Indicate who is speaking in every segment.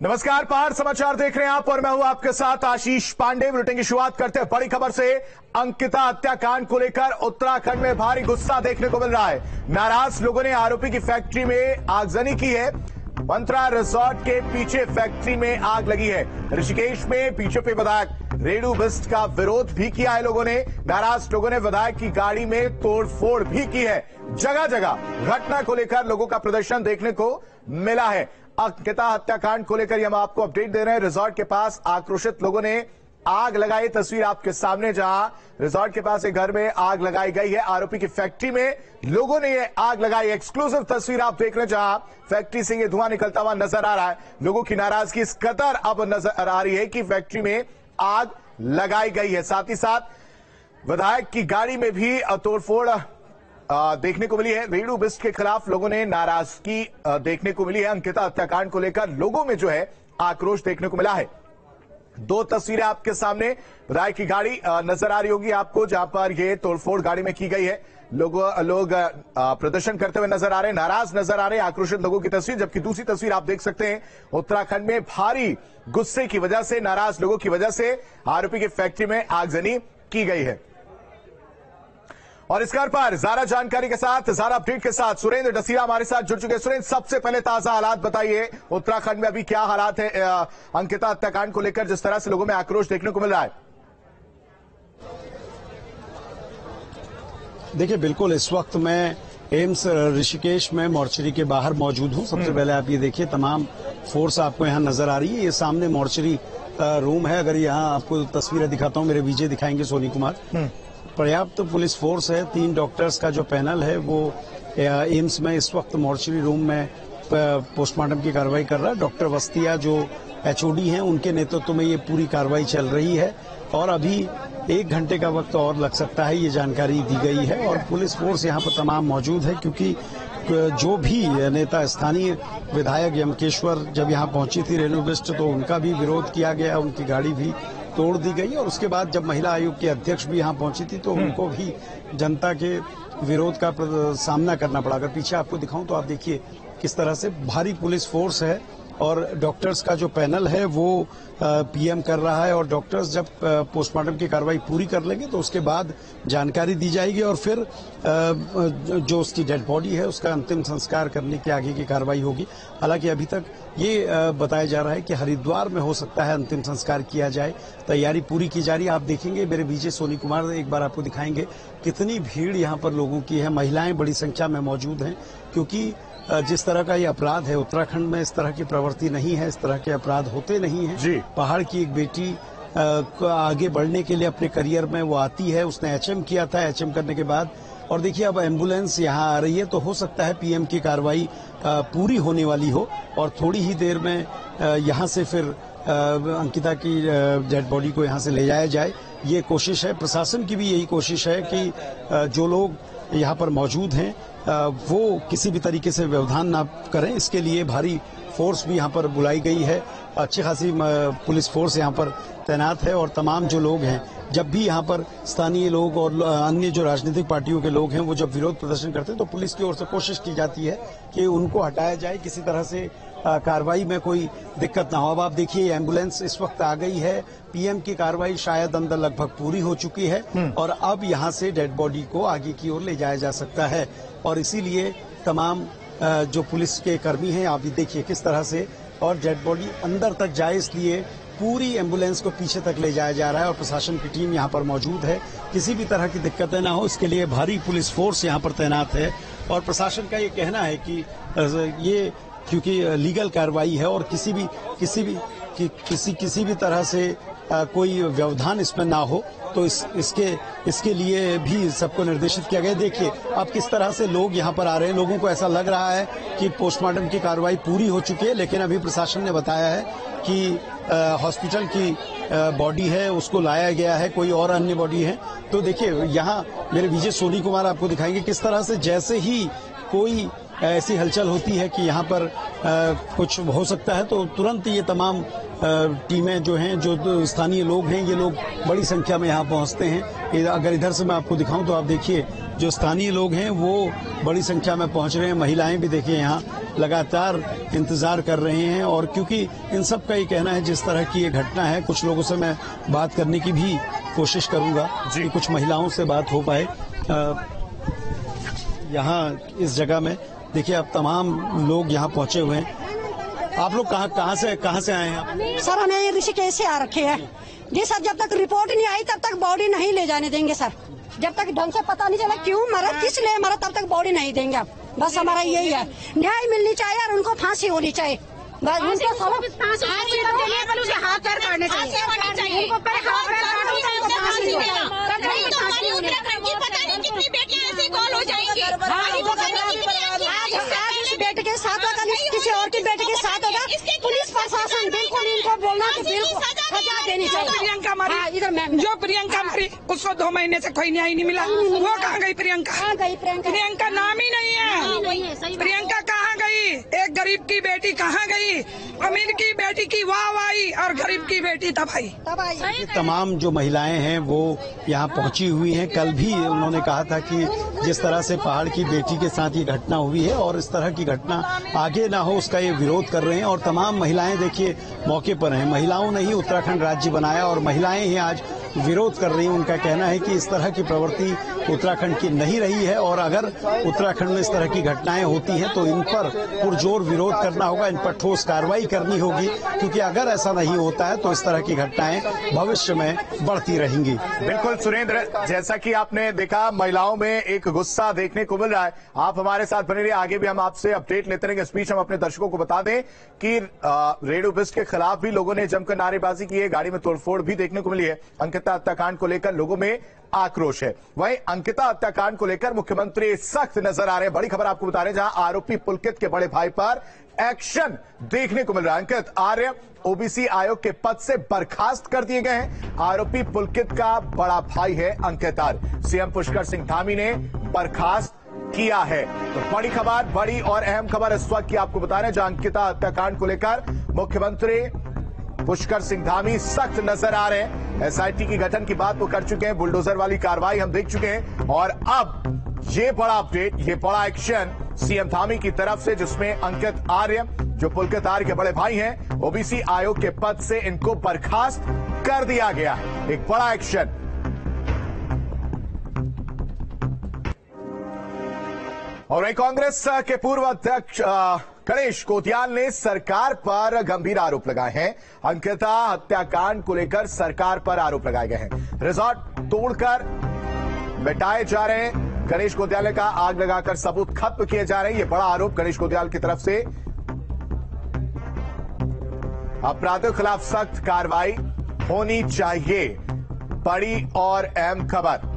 Speaker 1: नमस्कार, पहाड़ समाचार देख रहे हैं आप और मैं हूं आपके साथ आशीष पांडे। बुलेटिन की शुरुआत करते हैं बड़ी खबर से। अंकिता हत्याकांड को लेकर उत्तराखंड में भारी गुस्सा देखने को मिल रहा है। नाराज लोगों ने आरोपी की फैक्ट्री में आगजनी की है। मंत्रा रिसोर्ट के पीछे फैक्ट्री में आग लगी है। ऋषिकेश में बीजेपी विधायक रेणु बिस्ट का विरोध भी किया है लोगों ने। नाराज लोगों ने विधायक की गाड़ी में तोड़फोड़ भी की है। जगह जगह घटना को लेकर लोगों का प्रदर्शन देखने को मिला है। अंकिता हत्याकांड को लेकर हम आपको अपडेट दे रहे हैं। रिसोर्ट के पास आक्रोशित लोगों ने आग लगाई। तस्वीर आपके सामने, जहां रिसोर्ट के पास एक घर में आग लगाई गई है। आरोपी की फैक्ट्री में लोगों ने ये आग लगाई। एक्सक्लूसिव तस्वीर आप देख रहे हैं, जहां फैक्ट्री से ये धुआं निकलता हुआ नजर आ रहा है। लोगों की नाराजगी इस कदर अब नजर आ रही है कि फैक्ट्री में आग लगाई गई है। साथ ही साथ विधायक की गाड़ी में भी तोड़फोड़ देखने को मिली है। रेणु बिस्ट के खिलाफ लोगों ने नाराजगी देखने को मिली है। अंकिता हत्याकांड को लेकर लोगों में जो है आक्रोश देखने को मिला है। दो तस्वीरें आपके सामने विधायक की गाड़ी नजर आ रही होगी आपको, जहां पर यह तोड़फोड़ गाड़ी में की गई है। लोग प्रदर्शन करते हुए नजर आ रहे हैं, नाराज नजर आ रहे हैं, आक्रोशित लोगों की तस्वीर। जबकि दूसरी तस्वीर आप देख सकते हैं, उत्तराखंड में भारी गुस्से की वजह से, नाराज लोगों की वजह से आरोपी की फैक्ट्री में आगजनी की गई है। और इस घर पर ज्यादा जानकारी के साथ, ज्यादा अपडेट के साथ सुरेंद्र डसीरा हमारे साथ जुड़ चुके हैं। सुरेंद्र, सबसे पहले ताजा हालात बताइए, उत्तराखंड में अभी क्या हालात है अंकिता हत्याकांड को लेकर, जिस तरह से लोगों में आक्रोश देखने को मिल रहा है?
Speaker 2: देखिए, बिल्कुल इस वक्त मैं एम्स ऋषिकेश में मोर्चरी के बाहर मौजूद हूं। सबसे पहले आप ये देखिए, तमाम फोर्स आपको यहां नजर आ रही है। ये सामने मोर्चरी रूम है। अगर यहां आपको तस्वीरें दिखाता हूं, मेरे विजय दिखाएंगे सोनी कुमार। पर्याप्त पुलिस फोर्स है। 3 डॉक्टर्स का जो पैनल है वो एम्स में इस वक्त मोर्चरी रूम में पोस्टमार्टम की कार्रवाई कर रहा है। डॉक्टर वस्तिया जो एचओडी हैं, उनके नेतृत्व में ये पूरी कार्रवाई चल रही है और अभी 1 घंटे का वक्त और लग सकता है, ये जानकारी दी गई है। और पुलिस फोर्स यहाँ पर तमाम मौजूद है, क्योंकि जो भी नेता, स्थानीय विधायक यमकेश्वर जब यहाँ पहुंची थी रेणु बिस्ट, तो उनका भी विरोध किया गया, उनकी गाड़ी भी तोड़ दी गई। और उसके बाद जब महिला आयोग के अध्यक्ष भी यहाँ पहुंची थी, तो उनको भी जनता के विरोध का सामना करना पड़ा। अगर पीछे आपको दिखाऊं तो आप देखिए किस तरह से भारी पुलिस फोर्स है और डॉक्टर्स का जो पैनल है वो पीएम कर रहा है। और डॉक्टर्स जब पोस्टमार्टम की कार्रवाई पूरी कर लेंगे तो उसके बाद जानकारी दी जाएगी और फिर जो उसकी डेड बॉडी है उसका अंतिम संस्कार करने की आगे की कार्रवाई होगी। हालांकि अभी तक ये बताया जा रहा है कि हरिद्वार में हो सकता है अंतिम संस्कार किया जाए। तैयारी पूरी की जा रही है। आप देखेंगे, मेरे विजय सोनी कुमार एक बार आपको दिखाएंगे कितनी भीड़ यहाँ पर लोगों की है। महिलाएं बड़ी संख्या में मौजूद हैं, क्योंकि जिस तरह का ये अपराध है, उत्तराखंड में इस तरह की प्रवृत्ति नहीं है, इस तरह के अपराध होते नहीं हैं। पहाड़ की एक बेटी आगे बढ़ने के लिए अपने करियर में वो आती है। उसने एचएम किया था, एचएम करने के बाद और देखिए अब एम्बुलेंस यहाँ आ रही है, तो हो सकता है पीएम की कार्रवाई पूरी होने वाली हो और थोड़ी ही देर में यहाँ से फिर अंकिता की डेड बॉडी को यहाँ से ले जाया जाए। ये कोशिश है, प्रशासन की भी यही कोशिश है कि जो लोग यहाँ पर मौजूद हैं वो किसी भी तरीके से व्यवधान ना करें। इसके लिए भारी फोर्स भी यहाँ पर बुलाई गई है। अच्छी खासी पुलिस फोर्स यहाँ पर तैनात है और तमाम जो लोग हैं, जब भी यहाँ पर स्थानीय लोग और अन्य जो राजनीतिक पार्टियों के लोग हैं वो जब विरोध प्रदर्शन करते हैं तो पुलिस की ओर से कोशिश की जाती है कि उनको हटाया जाए, किसी तरह से कार्रवाई में कोई दिक्कत ना हो। अब आप देखिए, एम्बुलेंस इस वक्त आ गई है। पीएम की कार्रवाई शायद अंदर लगभग पूरी हो चुकी है और अब यहाँ से डेड बॉडी को आगे की ओर ले जाया जा सकता है। और इसीलिए तमाम जो पुलिस के कर्मी हैं, आप भी देखिए किस तरह से, और डेड बॉडी अंदर तक जाए इसलिए पूरी एम्बुलेंस को पीछे तक ले जाया जा रहा है और प्रशासन की टीम यहाँ पर मौजूद है। किसी भी तरह की दिक्कतें ना हो, इसके लिए भारी पुलिस फोर्स यहाँ पर तैनात है। और प्रशासन का ये कहना है कि ये क्योंकि लीगल कार्रवाई है और किसी भी तरह से कोई व्यवधान इसमें ना हो, तो इसके लिए भी सबको निर्देशित किया गया। देखिए अब किस तरह से लोग यहाँ पर आ रहे हैं। लोगों को ऐसा लग रहा है कि पोस्टमार्टम की कार्रवाई पूरी हो चुकी है, लेकिन अभी प्रशासन ने बताया है कि हॉस्पिटल की बॉडी है उसको लाया गया है, कोई और अन्य बॉडी है। तो देखिए, यहाँ मेरे विजय सोनी कुमार आपको दिखाएंगे किस तरह से जैसे ही कोई ऐसी हलचल होती है कि यहाँ पर कुछ हो सकता है, तो तुरंत ये तमाम टीमें जो हैं, जो स्थानीय लोग हैं, ये लोग बड़ी संख्या में यहाँ पहुँचते हैं। अगर इधर से मैं आपको दिखाऊं तो आप देखिए जो स्थानीय लोग हैं वो बड़ी संख्या में पहुंच रहे हैं। महिलाएं भी देखिए यहाँ लगातार इंतजार कर रहे हैं, और क्योंकि इन सब का ये कहना है जिस तरह की ये घटना है, कुछ लोगों से मैं बात करने की भी कोशिश करूंगा कि कुछ महिलाओं से बात हो पाए। यहाँ इस जगह में देखिए अब तमाम लोग यहाँ पहुंचे हुए हैं। आप लोग कहाँ से आए हैं?
Speaker 3: सर हमें ऋषिकेश से आ रखे हैं जी सर। जब तक रिपोर्ट नहीं आई तब तक बॉडी नहीं ले जाने देंगे सर। जब तक ढंग से पता नहीं चला क्यों मरा, किस लिए मरा, तब तक बॉडी नहीं देंगे आप। बस हमारा यही है, न्याय मिलनी चाहिए और उनको फांसी होनी चाहिए। बस उनको हाथ पैर काटने चाहिए। बेटे के साथ होगा, किसी और की बेटे के साथ होगा, पुलिस प्रशासन बिल्कुल इनको बोलना कि बिल्कुल सजा देनी चाहिए।
Speaker 4: प्रियंका मरी, जो प्रियंका मरी उसको 2 महीने से कोई न्याय नहीं मिला। वो कहाँ गई प्रियंका? प्रियंका नाम ही नहीं है। प्रियंका कहाँ गई? एक गरीब की बेटी कहाँ गई? अमीर की बेटी की वाह आई और गरीब की बेटी तबाही।
Speaker 2: तमाम जो महिलाएं हैं वो यहाँ पहुंची हुई हैं। कल भी उन्होंने कहा था कि जिस तरह से पहाड़ की बेटी के साथ ये घटना हुई है और इस तरह की घटना आगे ना हो, उसका ये विरोध कर रहे हैं। और तमाम महिलाएं देखिए मौके पर हैं। महिलाओं ने ही उत्तराखंड राज्य बनाया और महिलाएं ही आज विरोध कर रही हैं। उनका कहना है कि इस तरह की प्रवृत्ति उत्तराखंड की नहीं रही है, और अगर उत्तराखंड में इस तरह की घटनाएं होती हैं तो इन पर पुरजोर विरोध करना होगा, इन पर ठोस कार्रवाई करनी होगी, क्योंकि अगर ऐसा नहीं होता है तो इस तरह की घटनाएं भविष्य में बढ़ती रहेंगी।
Speaker 1: बिल्कुल सुरेंद्र, जैसा कि आपने देखा महिलाओं में एक गुस्सा देखने को मिल रहा है। आप हमारे साथ बने रहिए, आगे भी हम आपसे अपडेट लेते रहेंगे। इस बीच हम अपने दर्शकों को बता दें कि रेड बिस्ट के खिलाफ भी लोगों ने जमकर नारेबाजी की है। गाड़ी में तोड़फोड़ भी देखने को मिली है। अंकिता हत्याकांड को लेकर लोगों में आक्रोश है। वहीं अंकिता हत्याकांड को लेकर मुख्यमंत्री सख्त नजर आ रहे हैं। बड़ी खबर आपको बता रहे हैं, जहां आरोपी पुलकित के बड़े भाई पर एक्शन देखने को मिल रहा है। अंकित आर्य ओबीसी आयोग के पद से बर्खास्त कर दिए गए हैं। आरोपी पुलकित का बड़ा भाई है अंकित आर्य। सीएम पुष्कर सिंह धामी ने बर्खास्त किया है। तो बड़ी खबर, बड़ी और अहम खबर इस वक्त की आपको बता रहे हैं, जहां अंकिता हत्याकांड को लेकर मुख्यमंत्री पुष्कर सिंह धामी सख्त नजर आ रहे हैं। एसआईटी की गठन की बात वो कर चुके हैं, बुलडोजर वाली कार्रवाई हम देख चुके हैं, और अब ये बड़ा अपडेट, ये बड़ा एक्शन सीएम धामी की तरफ से, जिसमें अंकित आर्य जो पुलकित आर्य के बड़े भाई हैं, ओबीसी आयोग के पद से इनको बर्खास्त कर दिया गया। एक बड़ा एक्शन। और कांग्रेस के पूर्व अध्यक्ष गणेश कोतियाल ने सरकार पर गंभीर आरोप लगाए हैं। अंकिता हत्याकांड को लेकर सरकार पर आरोप लगाए गए हैं। रिजॉर्ट तोड़कर मिटाए जा रहे हैं। गणेश कोतियाल ने कहा आग लगाकर सबूत खत्म किए जा रहे हैं। यह बड़ा आरोप गणेश कोतियाल की तरफ से। अपराधियों के खिलाफ सख्त कार्रवाई होनी चाहिए, बड़ी और अहम खबर।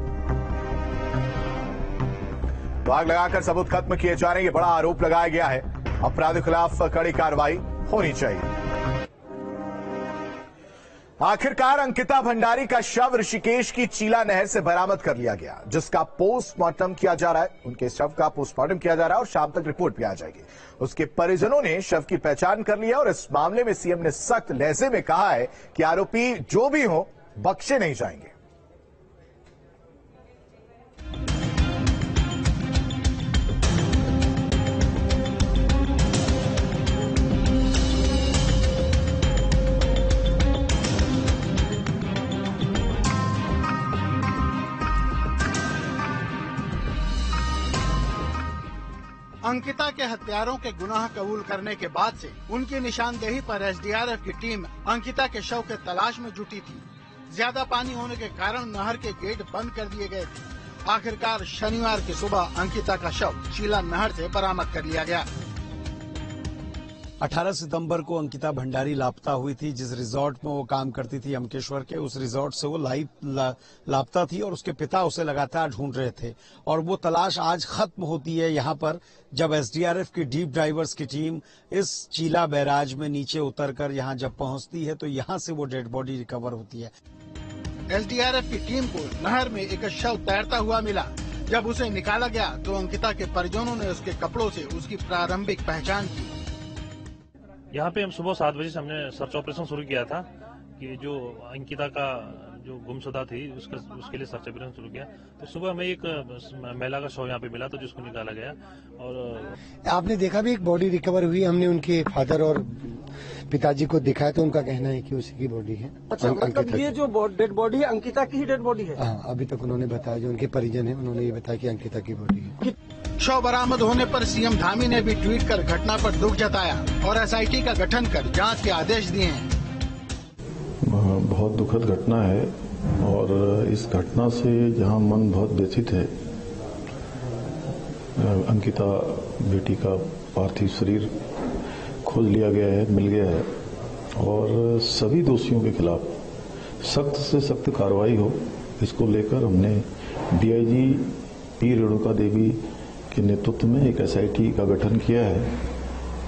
Speaker 1: तो आग लगाकर सबूत खत्म किए जा रहे हैं, यह बड़ा आरोप लगाया गया है। अपराधियों के खिलाफ कड़ी कार्रवाई होनी चाहिए। आखिरकार अंकिता भंडारी का शव ऋषिकेश की चीला नहर से बरामद कर लिया गया, जिसका पोस्टमार्टम किया जा रहा है। उनके शव का पोस्टमार्टम किया जा रहा है और शाम तक रिपोर्ट भी आ जाएगी। उसके परिजनों ने शव की पहचान कर लिया और इस मामले में सीएम ने सख्त लहजे में कहा है कि आरोपी जो भी हो बख्शे नहीं जाएंगे।
Speaker 5: अंकिता के हत्यारों के गुनाह कबूल करने के बाद से उनकी निशानदेही पर एसडीआरएफ की टीम अंकिता के शव के तलाश में जुटी थी। ज्यादा पानी होने के कारण नहर के गेट बंद कर दिए गए थे। आखिरकार शनिवार की सुबह अंकिता का शव चीला नहर से बरामद कर लिया गया।
Speaker 2: 18 सितंबर को अंकिता भंडारी लापता हुई थी। जिस रिजॉर्ट में वो काम करती थी अमकेश्वर के, उस रिजॉर्ट से वो लापता थी और उसके पिता उसे लगातार ढूंढ रहे थे। और वो तलाश आज खत्म होती है यहाँ पर, जब एसडीआरएफ की डीप डाइवर्स की टीम इस चीला बैराज में नीचे उतरकर यहाँ जब पहुंचती है तो यहाँ से वो डेड बॉडी रिकवर होती है।
Speaker 5: एसडीआरएफ की टीम को नहर में एक शव तैरता हुआ मिला। जब उसे निकाला गया तो अंकिता के परिजनों ने उसके कपड़ों से उसकी प्रारंभिक पहचान की।
Speaker 6: यहाँ पे हम सुबह 7 बजे से हमने सर्च ऑपरेशन शुरू किया था कि जो अंकिता का जो गुमशुदा थी उसके लिए सर्च अभियान शुरू किया। तो सुबह हमें एक महिला का शव यहाँ पे मिला, तो जिसको निकाला गया। और
Speaker 7: आपने देखा भी एक बॉडी रिकवर हुई, हमने उनके फादर और पिताजी को दिखाया तो उनका कहना है कि उसी की बॉडी है।
Speaker 2: अच्छा, मतलब ये जो डेड बॉडी है अंकिता की ही डेड बॉडी है?
Speaker 7: हाँ, अभी तक उन्होंने बताया, जो उनके परिजन है उन्होंने ये बताया कि अंकिता की बॉडी है।
Speaker 5: शव बरामद होने पर सीएम धामी ने भी ट्वीट कर घटना पर दुख जताया और एसआईटी का गठन कर जांच के आदेश दिए हैं।
Speaker 8: बहुत दुखद घटना है और इस घटना से जहां मन बहुत व्यथित है, अंकिता बेटी का पार्थिव शरीर खोज लिया गया है, मिल गया है और सभी दोषियों के खिलाफ सख्त से सख्त कार्रवाई हो, इसको लेकर हमने डीआईजी पी रेणुका देवी के नेतृत्व में एक एसआईटी का गठन किया है,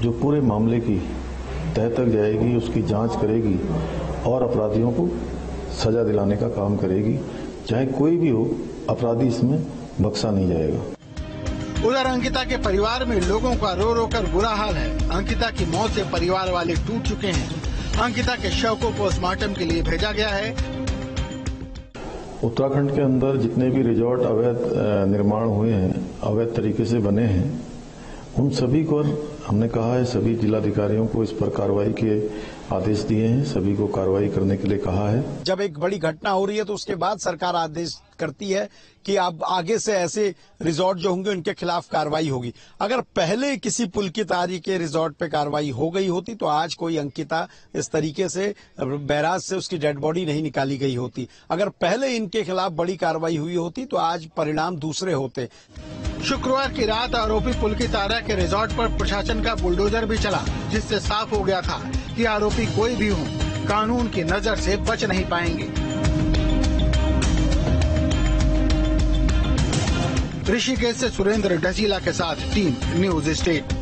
Speaker 8: जो पूरे मामले की तह तक जाएगी, उसकी जांच करेगी और अपराधियों को सजा दिलाने का काम करेगी। चाहे कोई भी हो, अपराधी इसमें बख्शा नहीं जाएगा।
Speaker 5: उधर अंकिता के परिवार में लोगों का रो रो कर बुरा हाल है। अंकिता की मौत से परिवार वाले टूट चुके हैं। अंकिता के शव को पोस्टमार्टम के लिए भेजा गया है।
Speaker 8: उत्तराखंड के अंदर जितने भी रिजॉर्ट अवैध निर्माण हुए हैं, अवैध तरीके से बने हैं, उन सभी को हमने कहा है, सभी जिलाधिकारियों को इस पर कार्रवाई के आदेश दिए हैं, सभी को कार्रवाई करने के लिए कहा है।
Speaker 2: जब एक बड़ी घटना हो रही है तो उसके बाद सरकार आदेश करती है कि अब आगे से ऐसे रिजॉर्ट जो होंगे उनके खिलाफ कार्रवाई होगी। अगर पहले किसी पुलकितारी के रिजॉर्ट पे कार्रवाई हो गई होती तो आज कोई अंकिता इस तरीके से बैराज से उसकी डेड बॉडी नहीं निकाली गई होती। अगर पहले इनके खिलाफ बड़ी कार्रवाई हुई होती तो आज परिणाम दूसरे होते।
Speaker 5: शुक्रवार की रात आरोपी पुलकितारा के रिजॉर्ट पर प्रशासन का बुलडोजर भी चला, जिससे साफ हो गया था कि आरोपी कोई भी हो, कानून की नजर से बच नहीं पाएंगे। ऋषिकेश से सुरेंद्र ढसीला के साथ टीम न्यूज स्टेट।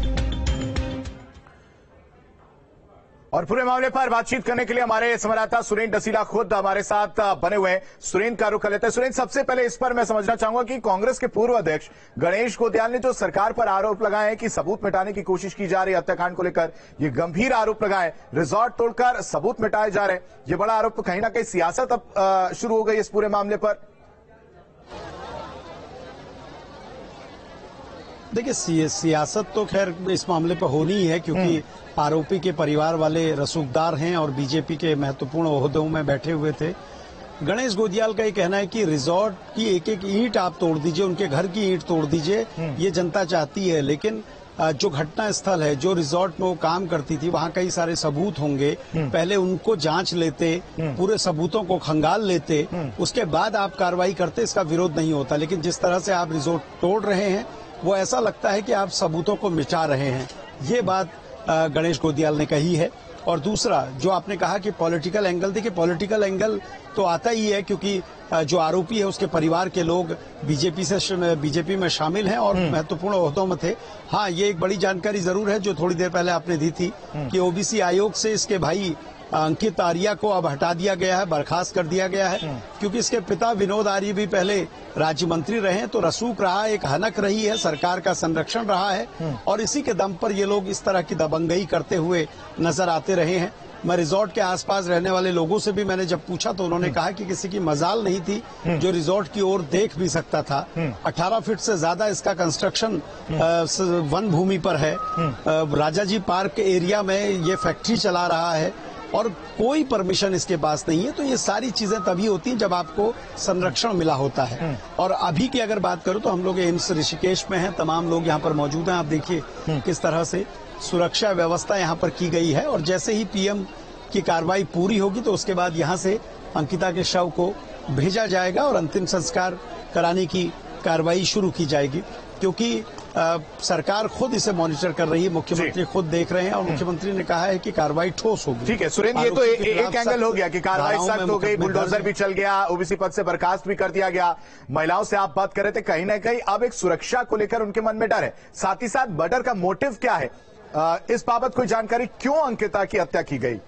Speaker 1: और पूरे मामले पर बातचीत करने के लिए हमारे संवाददाता सुरेंद्र ढसीला खुद हमारे साथ बने हुए हैं। सुरेंद्र का रुख कर लेते हैं। सुरेंद्र, सबसे पहले इस पर मैं समझना चाहूंगा कि कांग्रेस के पूर्व अध्यक्ष गणेश गोदियाल ने जो सरकार पर आरोप लगाए हैं कि सबूत मिटाने की कोशिश की जा रही है हत्याकांड को लेकर, ये गंभीर आरोप लगाए, रिजॉर्ट तोड़कर सबूत मिटाए जा रहे हैं, ये बड़ा आरोप, तो कहीं ना कहीं सियासत अब शुरू हो गई इस पूरे मामले पर।
Speaker 2: देखिए, सियासत तो खैर इस मामले पर होनी ही है, क्योंकि आरोपी के परिवार वाले रसूखदार हैं और बीजेपी के महत्वपूर्ण ओहदों में बैठे हुए थे। गणेश गोदियाल का ये कहना है कि रिजॉर्ट की एक एक ईंट आप तोड़ दीजिए, उनके घर की ईंट तोड़ दीजिए, ये जनता चाहती है। लेकिन जो घटना स्थल है, जो रिजॉर्ट में वो काम करती थी, वहाँ कई सारे सबूत होंगे, पहले उनको जांच लेते, पूरे सबूतों को खंगाल लेते, उसके बाद आप कार्रवाई करते, इसका विरोध नहीं होता। लेकिन जिस तरह से आप रिजॉर्ट तोड़ रहे हैं वो ऐसा लगता है कि आप सबूतों को मिटा रहे हैं। ये बात गणेश गोदियाल ने कही है। और दूसरा जो आपने कहा कि पॉलिटिकल एंगल, देखिए पॉलिटिकल एंगल तो आता ही है, क्योंकि जो आरोपी है उसके परिवार के लोग बीजेपी में शामिल हैं और महत्वपूर्ण ओहदों में थे। हाँ, ये एक बड़ी जानकारी जरूर है जो थोड़ी देर पहले आपने दी थी कि ओबीसी आयोग से इसके भाई अंकित आर्या को अब हटा दिया गया है, बर्खास्त कर दिया गया है, क्योंकि इसके पिता विनोद आर्य भी पहले राज्य मंत्री रहे हैं। तो रसूख रहा, एक हनक रही है, सरकार का संरक्षण रहा है और इसी के दम पर ये लोग इस तरह की दबंगई करते हुए नजर आते रहे हैं। मैं रिजॉर्ट के आसपास रहने वाले लोगों से भी मैंने जब पूछा तो उन्होंने कहा कि किसी की मजाल नहीं थी जो रिजॉर्ट की ओर देख भी सकता था। 18 फीट से ज्यादा इसका कंस्ट्रक्शन वन भूमि पर है। राजाजी पार्क एरिया में ये फैक्ट्री चला रहा है और कोई परमिशन इसके पास नहीं है। तो ये सारी चीजें तभी होती हैं जब आपको संरक्षण मिला होता है। और अभी की अगर बात करूं तो हम लोग एम्स ऋषिकेश में हैं, तमाम लोग यहाँ पर मौजूद हैं। आप देखिए किस तरह से सुरक्षा व्यवस्था यहाँ पर की गई है और जैसे ही पीएम की कार्रवाई पूरी होगी तो उसके बाद यहाँ से अंकिता के शव को भेजा जाएगा और अंतिम संस्कार कराने की कार्रवाई शुरू की जाएगी, क्योंकि सरकार खुद इसे मॉनिटर कर रही है, मुख्यमंत्री खुद देख रहे हैं और मुख्यमंत्री ने कहा है कि कार्रवाई ठोस होगी।
Speaker 1: ठीक है सुरेंद्र, ये तो एक एंगल हो गया कि कार्रवाई सख्त हो गई, बुलडोजर भी चल गया, ओबीसी पद से बर्खास्त भी कर दिया गया। महिलाओं से आप बात कर रहे थे, कहीं ना कहीं अब एक सुरक्षा को लेकर उनके मन में डर है। साथ ही साथ मर्डर का मोटिव क्या है, इस बाबत कोई जानकारी, क्यों अंकिता की हत्या की गई?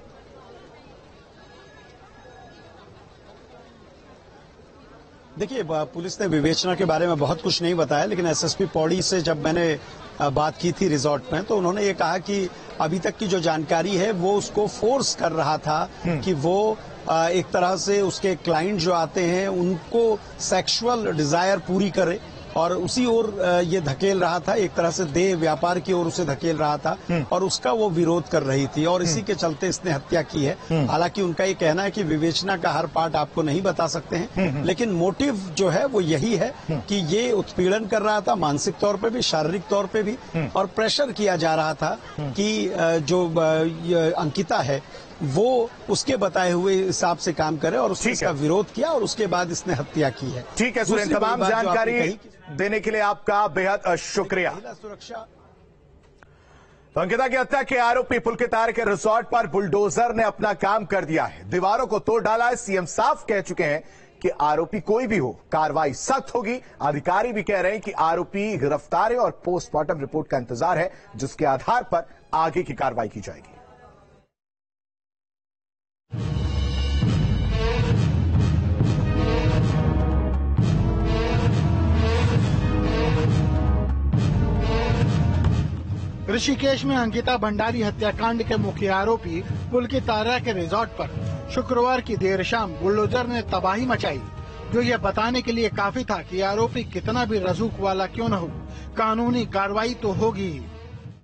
Speaker 2: देखिए, पुलिस ने विवेचना के बारे में बहुत कुछ नहीं बताया, लेकिन एसएसपी पौड़ी से जब मैंने बात की थी रिजॉर्ट में तो उन्होंने ये कहा कि अभी तक की जो जानकारी है वो उसको फोर्स कर रहा था कि वो एक तरह से उसके क्लाइंट जो आते हैं उनको सेक्सुअल डिजायर पूरी करे और उसी ओर ये धकेल रहा था, एक तरह से देह व्यापार की ओर उसे धकेल रहा था और उसका वो विरोध कर रही थी और इसी के चलते इसने हत्या की है। हालांकि उनका ये कहना है कि विवेचना का हर पार्ट आपको नहीं बता सकते हैं, लेकिन मोटिव जो है वो यही है कि ये उत्पीड़न कर रहा था, मानसिक तौर पे भी, शारीरिक तौर पे भी, और प्रेशर किया जा रहा था कि जो अंकिता है वो उसके बताए हुए हिसाब से काम करे और उसने इसका विरोध किया और उसके बाद इसने हत्या की है।
Speaker 1: ठीक है सुरेंद्र, तमाम जानकारी देने के लिए आपका बेहद शुक्रिया।
Speaker 2: सुरक्षा
Speaker 1: तो अंकिता की हत्या के आरोपी पुलकित आर्य के रिसोर्ट पर बुलडोजर ने अपना काम कर दिया है, दीवारों को तोड़ डाला है। सीएम साफ कह चुके हैं कि आरोपी कोई भी हो कार्रवाई सख्त होगी। अधिकारी भी कह रहे हैं कि आरोपी गिरफ्तार है और पोस्टमार्टम रिपोर्ट का इंतजार है, जिसके आधार पर आगे की कार्रवाई की जाएगी।
Speaker 5: ऋषिकेश में अंकिता भंडारी हत्याकांड के मुख्य आरोपी पुलकित आर्य के रिजॉर्ट पर शुक्रवार की देर शाम बुलडोजर ने तबाही मचाई, जो ये बताने के लिए काफी था कि आरोपी कितना भी रसूख वाला क्यों न हो, कानूनी कार्रवाई तो होगी ही।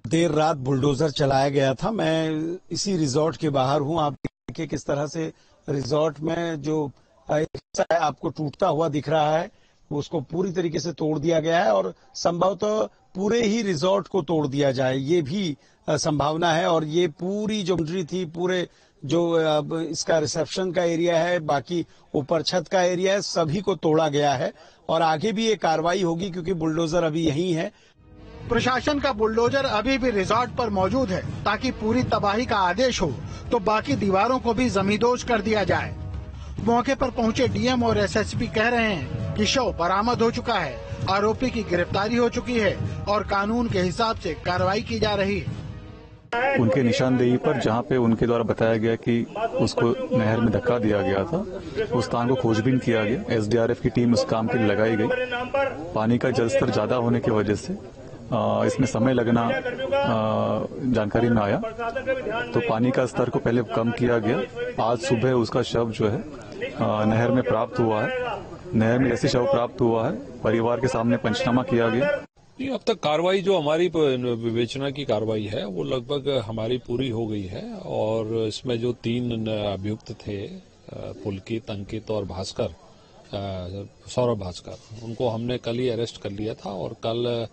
Speaker 2: देर रात बुलडोजर चलाया गया था। मैं इसी रिजॉर्ट के बाहर हूं। आप देखिए किस तरह से रिजॉर्ट में जो हिस्सा है आपको टूटता हुआ दिख रहा है, उसको पूरी तरीके से तोड़ दिया गया है और संभवतः पूरे ही रिजॉर्ट को तोड़ दिया जाए, ये भी संभावना है। और ये पूरी जो बाउंड्री थी, पूरे जो इसका रिसेप्शन का एरिया है, बाकी ऊपर छत का एरिया है, सभी को तोड़ा गया है और आगे भी ये कार्रवाई होगी क्योंकि बुलडोजर अभी यहीं है।
Speaker 5: प्रशासन का बुलडोजर अभी भी रिजॉर्ट पर मौजूद है ताकि पूरी तबाही का आदेश हो तो बाकी दीवारों को भी जमींदोज कर दिया जाए। मौके पर पहुंचे डीएम और एसएसपी कह रहे हैं कि शव बरामद हो चुका है, आरोपी की गिरफ्तारी हो चुकी है और कानून के हिसाब से कार्रवाई की जा रही है।
Speaker 9: उनके निशानदेही पर जहां पे उनके द्वारा बताया गया कि उसको नहर में धक्का दिया गया था, उस स्थान को खोजबीन किया गया। एसडीआरएफ की टीम उस काम के लिए लगाई गई। पानी का जलस्तर ज्यादा होने की वजह से इसमें समय लगना जानकारी में आया, तो पानी का स्तर को पहले कम किया गया। आज सुबह उसका शव जो है नहर में प्राप्त हुआ है। नहर में जैसे शव प्राप्त हुआ है, परिवार के सामने पंचनामा किया गया।
Speaker 10: अब तक कार्रवाई जो हमारी विवेचना की कार्रवाई है वो लगभग हमारी पूरी हो गई है और इसमें जो 3 अभियुक्त थे, पुलकित, अंकित और भास्कर, सौरभ भास्कर, उनको हमने कल ही अरेस्ट कर लिया था और कल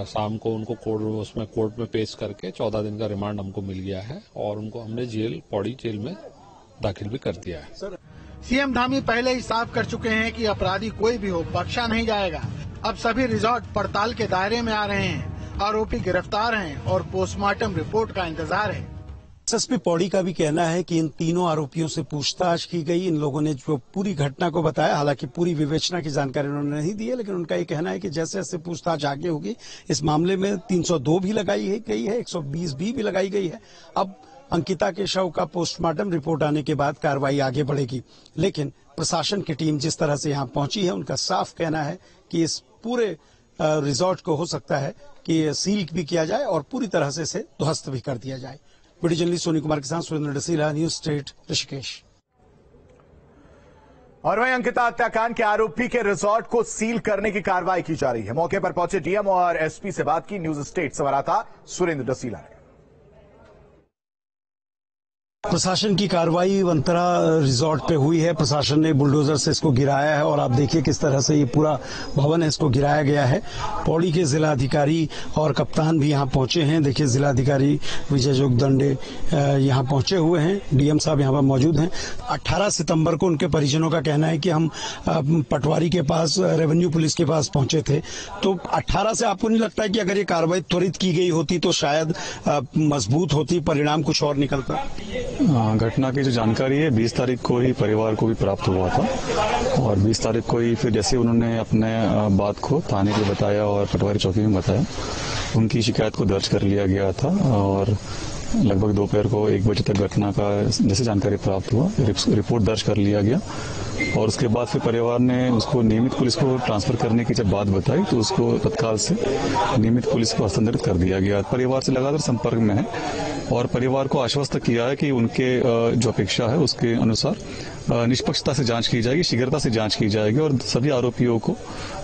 Speaker 10: शाम को उनको कोर्ट में पेश करके 14 दिन का रिमांड हमको मिल गया है और उनको हमने पौड़ी जेल में दाखिल भी कर दिया है।
Speaker 5: सीएम धामी पहले ही साफ कर चुके हैं कि अपराधी कोई भी हो बख्शा नहीं जाएगा। अब सभी रिजॉर्ट पड़ताल के दायरे में आ रहे हैं, आरोपी गिरफ्तार हैं और पोस्टमार्टम रिपोर्ट का इंतजार है।
Speaker 2: एसएसपी पौड़ी का भी कहना है कि इन तीनों आरोपियों से पूछताछ की गई। इन लोगों ने जो पूरी घटना को बताया, हालांकि पूरी विवेचना की जानकारी उन्होंने नहीं दी है, लेकिन उनका ये कहना है कि जैसे जैसे पूछताछ आगे होगी इस मामले में 302 भी लगाई गई है, 120 भी लगाई गई है। अब अंकिता के शव का पोस्टमार्टम रिपोर्ट आने के बाद कार्रवाई आगे बढ़ेगी, लेकिन प्रशासन की टीम जिस तरह से यहाँ पहुंची है, उनका साफ कहना है कि इस पूरे रिजॉर्ट को हो सकता है कि सील भी किया जाए और पूरी तरह से इसे ध्वस्त भी कर दिया जाए। वीडियो जर्नलिस्ट सोनी कुमार के साथ सुरेंद्र डसीला, न्यूज स्टेट, ऋषिकेश।
Speaker 1: और वहीं अंकिता हत्याकांड के आरोपी के रिजॉर्ट को सील करने की कार्रवाई की जा रही है। मौके पर पहुंचे डीएम और एसपी से बात की न्यूज स्टेट संवाददाता सुरेंद्र डसीला ने।
Speaker 2: प्रशासन की कार्रवाई वंतरा रिजॉर्ट पे हुई है। प्रशासन ने बुलडोजर से इसको गिराया है और आप देखिए किस तरह से ये पूरा भवन है, इसको गिराया गया है। पौड़ी के जिलाधिकारी और कप्तान भी यहाँ पहुंचे हैं। देखिए जिलाधिकारी विजय जोगदंडे यहाँ पहुंचे हुए हैं, डीएम साहब यहाँ पर मौजूद हैं। 18 सितंबर को उनके परिजनों का कहना है कि हम पटवारी के पास, रेवेन्यू पुलिस के पास पहुंचे थे। तो 18 से आपको नहीं लगता है कि अगर ये कार्रवाई त्वरित की गई होती तो शायद मजबूत होती, परिणाम कुछ और निकलता?
Speaker 9: घटना की जो जानकारी है 20 तारीख को ही परिवार को भी प्राप्त हुआ था और 20 तारीख को ही फिर जैसे उन्होंने अपने बात को थाने को बताया और पटवारी चौकी में बताया, उनकी शिकायत को दर्ज कर लिया गया था और लगभग दोपहर को 1 बजे तक घटना का जैसे जानकारी प्राप्त हुआ, रिपोर्ट दर्ज कर लिया गया और उसके बाद फिर परिवार ने उसको नियमित पुलिस को ट्रांसफर करने की जब बात बताई तो उसको तत्काल से नियमित पुलिस को हस्तांतरित कर दिया गया। परिवार से लगातार संपर्क में है और परिवार को आश्वस्त किया है कि उनके जो अपेक्षा है उसके अनुसार निष्पक्षता से जांच की जाएगी, शीघ्रता से जांच की जाएगी और सभी आरोपियों को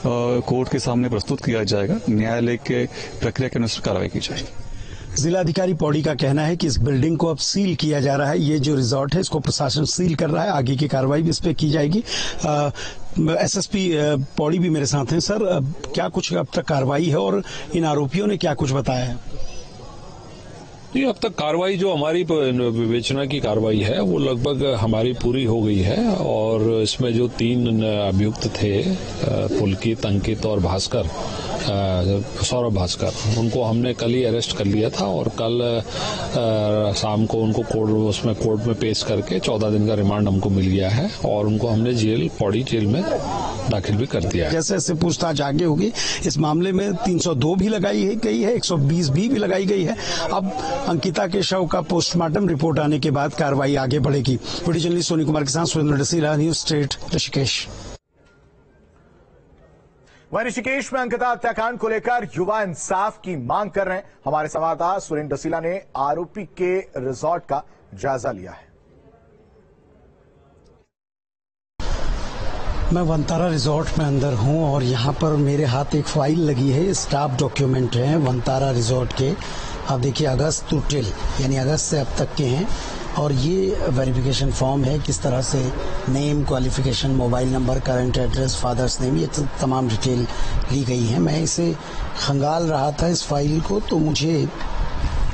Speaker 9: कोर्ट के सामने प्रस्तुत किया जाएगा। न्यायालय के प्रक्रिया के अनुसार कार्रवाई की जाएगी।
Speaker 2: जिलाधिकारी पौड़ी का कहना है कि इस बिल्डिंग को अब सील किया जा रहा है। ये जो रिजॉर्ट है इसको प्रशासन सील कर रहा है, आगे की कार्रवाई भी इस पे की जाएगी। एसएसपी पौड़ी भी मेरे साथ हैं। सर, क्या कुछ अब तक कार्रवाई है और इन आरोपियों ने क्या कुछ बताया है?
Speaker 10: ये अब तक कार्रवाई जो हमारी विवेचना की कार्रवाई है वो लगभग हमारी पूरी हो गई है और इसमें जो 3 अभियुक्त थे, पुलकित, अंकित और भास्कर, सौरभ भास्कर, उनको हमने कल ही अरेस्ट कर लिया था और कल शाम को उनको कोर्ट में पेश करके 14 दिन का रिमांड हमको मिल गया है और उनको हमने पौड़ी जेल में दाखिल भी कर दिया है।
Speaker 2: जैसे जैसे पूछताछ आगे होगी इस मामले में 302 भी लगाई गई है, 120 भी लगाई गई है। अब अंकिता के शव का पोस्टमार्टम रिपोर्ट आने के बाद कार्रवाई आगे बढ़ेगी। वीडियो जर्नलिस्ट सोनी कुमार के साथ सुरेंद्र डसीला, न्यूज स्टेट, ऋषिकेश।
Speaker 1: वहीं ऋषिकेश में अंकिता हत्याकांड को लेकर युवा इंसाफ की मांग कर रहे हैं। हमारे संवाददाता सुरेंद्र डसीला ने आरोपी के रिजॉर्ट का जायजा लिया है।
Speaker 2: मैं वनतारा रिजॉर्ट में अंदर हूं और यहां पर मेरे हाथ एक फाइल लगी है, स्टाफ डॉक्यूमेंट है वनतारा रिजॉर्ट के। आप देखिए अगस्त टू टिल यानी अगस्त से अब तक के हैं और ये वेरिफिकेशन फॉर्म है, किस तरह से name, qualification, mobile number, current address, father's name, ये तमाम डिटेल ली गई है। मैं इसे खंगाल रहा था इस फाइल को तो मुझे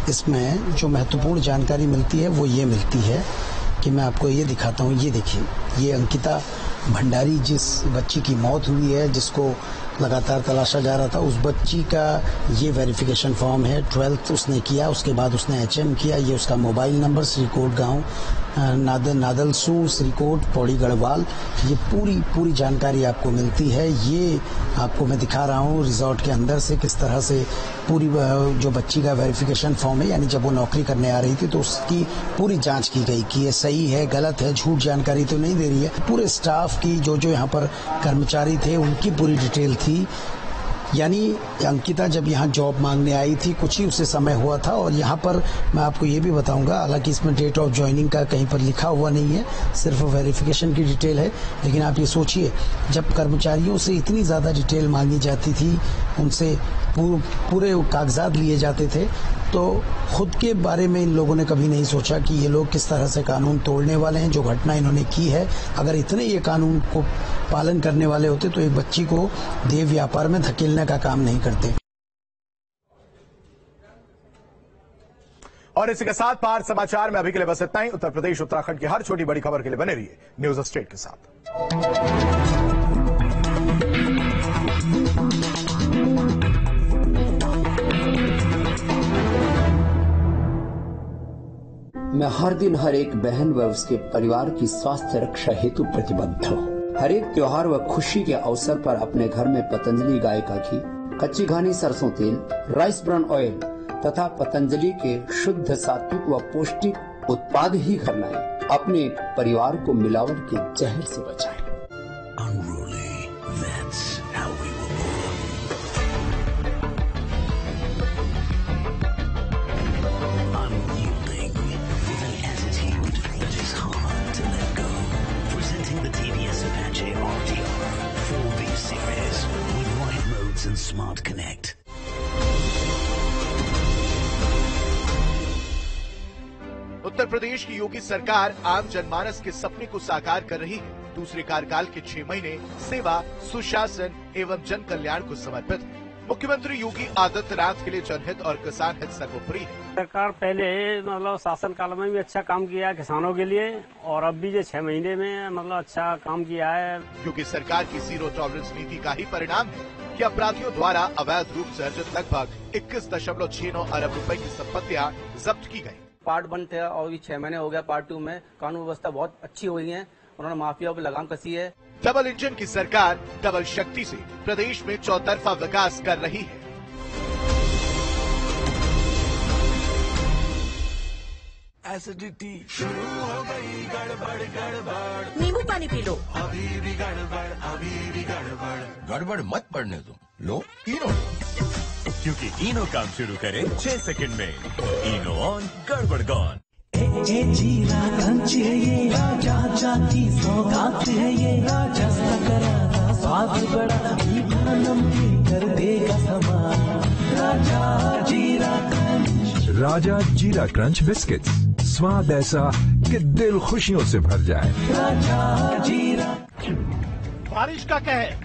Speaker 2: इसमें जो महत्वपूर्ण जानकारी मिलती है वो ये मिलती है कि मैं आपको ये दिखाता हूँ। ये देखिए, ये अंकिता भंडारी जिस बच्ची की मौत हुई है, जिसको लगातार तलाशा जा रहा था, उस बच्ची का ये वेरिफिकेशन फॉर्म है। 12th उसने किया, उसके बाद उसने HM किया। ये उसका मोबाइल नंबर, श्रीकोट गांव, नादलसू, श्रीकोट, पौड़ी गढ़वाल, ये पूरी जानकारी आपको मिलती है। ये आपको मैं दिखा रहा हूँ रिजॉर्ट के अंदर से किस तरह से पूरी जो बच्ची का वेरिफिकेशन फॉर्म है, यानी जब वो नौकरी करने आ रही थी तो उसकी पूरी जांच की गई कि ये सही है, गलत है, झूठ जानकारी तो नहीं दे रही है। पूरे स्टाफ की जो यहाँ पर कर्मचारी थे उनकी पूरी डिटेल थी। यानी अंकिता जब यहाँ जॉब मांगने आई थी कुछ ही उसे समय हुआ था और यहाँ पर मैं आपको ये भी बताऊंगा, हालांकि इसमें डेट ऑफ ज्वाइनिंग का कहीं पर लिखा हुआ नहीं है, सिर्फ वेरिफिकेशन की डिटेल है। लेकिन आप ये सोचिए, जब कर्मचारियों से इतनी ज़्यादा डिटेल मांगी जाती थी, उनसे पूरे कागजात लिए जाते थे, तो खुद के बारे में इन लोगों ने कभी नहीं सोचा कि ये लोग किस तरह से कानून तोड़ने वाले हैं। जो घटना इन्होंने की है, अगर इतने ये कानून को पालन करने वाले होते तो एक बच्ची को देह व्यापार में धकेलने का काम नहीं करते।
Speaker 1: और इसी के साथ पार समाचार में अभी के लिए बस इतना ही। उत्तर प्रदेश, उत्तराखंड की हर छोटी बड़ी खबर के लिए बने रहिए न्यूज स्टेट के साथ।
Speaker 11: मैं हर दिन हर एक बहन व उसके परिवार की स्वास्थ्य रक्षा हेतु प्रतिबद्ध हूँ। हर एक त्योहार व खुशी के अवसर पर अपने घर में पतंजलि गाय का घी, कच्ची घानी सरसों तेल, राइस ब्रान ऑयल तथा पतंजलि के शुद्ध, सात्विक व पौष्टिक उत्पाद ही घर लाएं। अपने परिवार को मिलावट के जहर से बचाएं।
Speaker 12: Smart Connect.
Speaker 1: उत्तर प्रदेश की योगी सरकार आम जनमानस के सपने को साकार कर रही है। दूसरे कार्यकाल के 6 महीने सेवा, सुशासन एवं जन कल्याण को समर्पित है। मुख्यमंत्री योगी आदित्यनाथ के लिए जनहित और किसान हित सर्वोपरि है।
Speaker 13: सरकार पहले मतलब शासन काल में भी अच्छा काम किया है किसानों के लिए और अब भी जो 6 महीने में मतलब अच्छा काम किया है।
Speaker 1: क्योंकि सरकार की जीरो टॉलरेंस नीति का ही परिणाम है कि अपराधियों द्वारा अवैध रूप से अर्जित लगभग 21.69 अरब रुपए की संपत्तियां जब्त की गयी।
Speaker 14: पार्ट 1 थे और ये 6 महीने हो गया पार्ट 2 में कानून व्यवस्था बहुत अच्छी हुई है। उन्होंने माफिया पर लगाम कसी है।
Speaker 1: डबल इंजन की सरकार डबल शक्ति से प्रदेश में चौतरफा विकास कर रही है।
Speaker 15: एसिडिटी शुरू हो गई, गड़बड़ गड़बड़,
Speaker 16: नींबू पानी पी लो।
Speaker 15: अभी भी गड़बड़, अभी भी गड़बड़।
Speaker 17: गड़बड़ मत पड़ने दो, लो इनो,
Speaker 18: क्योंकि इनो काम शुरू करे 6 सेकंड में। इनो ऑन, गड़बड़ गॉन।
Speaker 15: जीरा क्रंच है ये, राजा की सौगात है ये, राजा करारा स्वाद बड़ा मीठा नमकीन कर देगा सवाल। राजा जीरा क्रंच,
Speaker 19: राजा जीरा क्रंच बिस्किट्स, स्वाद ऐसा कि दिल खुशियों से भर जाए।
Speaker 15: राजा जीरा।
Speaker 5: बारिश का कहर